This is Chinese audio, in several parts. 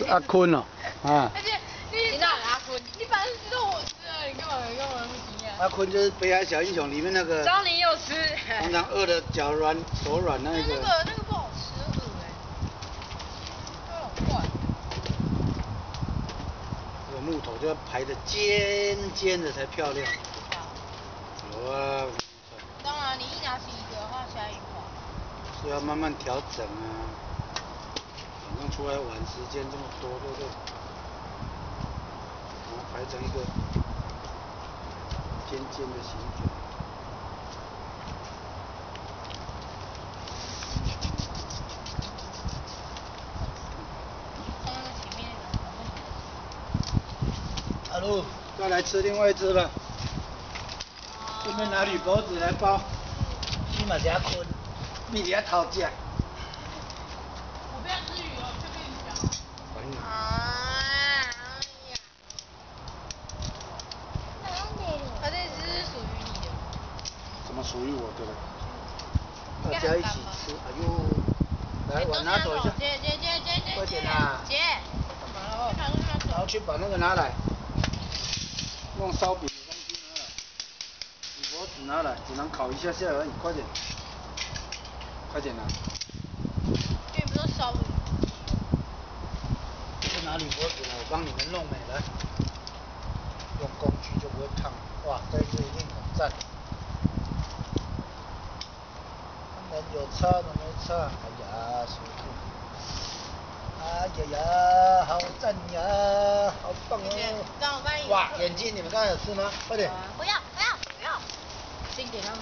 阿坤哦，啊。而且你哪阿坤？你反正知道我吃了，你干嘛不惊讶？阿坤就是《北海小英雄》里面那个。张你有吃。常常饿的脚软手软那个。那个不好吃，恶怪。这个木头就要排的尖尖的才漂亮。有啊。当然，你一拿起一个的话，下一块。是要慢慢调整啊。反正出来玩时间这么多，对不对？然后排成一个尖尖的形状。阿路，再来吃另外一只吧。顺便拿铝箔纸来包。起码加坤，你给他讨价。我不要吃鱼哦，就跟你讲。它这只是属于你的。怎么属于我的了？大家一起吃，哎呦！来，碗拿走一下。姐，快点啦！姐，干嘛了？然后去把那个拿来，用烧饼的东西拿来，铝箔纸拿来，只能烤一下下而已，快点，快点啦！因为不是烧饼。不是拿铝箔纸了，我帮你们弄美来，用工具就不会烫。哇，这次一定很赞。当然有差的没差，哎呀，舒服。哎呀呀，好赞呀，好棒哦！让我帮你。哇，眼睛你们刚才有吃吗？快点。不要，先给他们。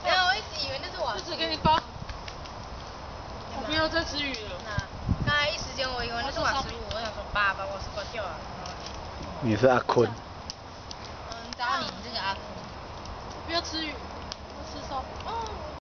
没有，我一直以为那是我。这只给你包。我不要再吃鱼了。刚才一时间我以为那是瓦斯炉，我想说爸把瓦斯关掉了。你是阿坤。找你这个阿坤。不要吃鱼，吃烧饼。哦。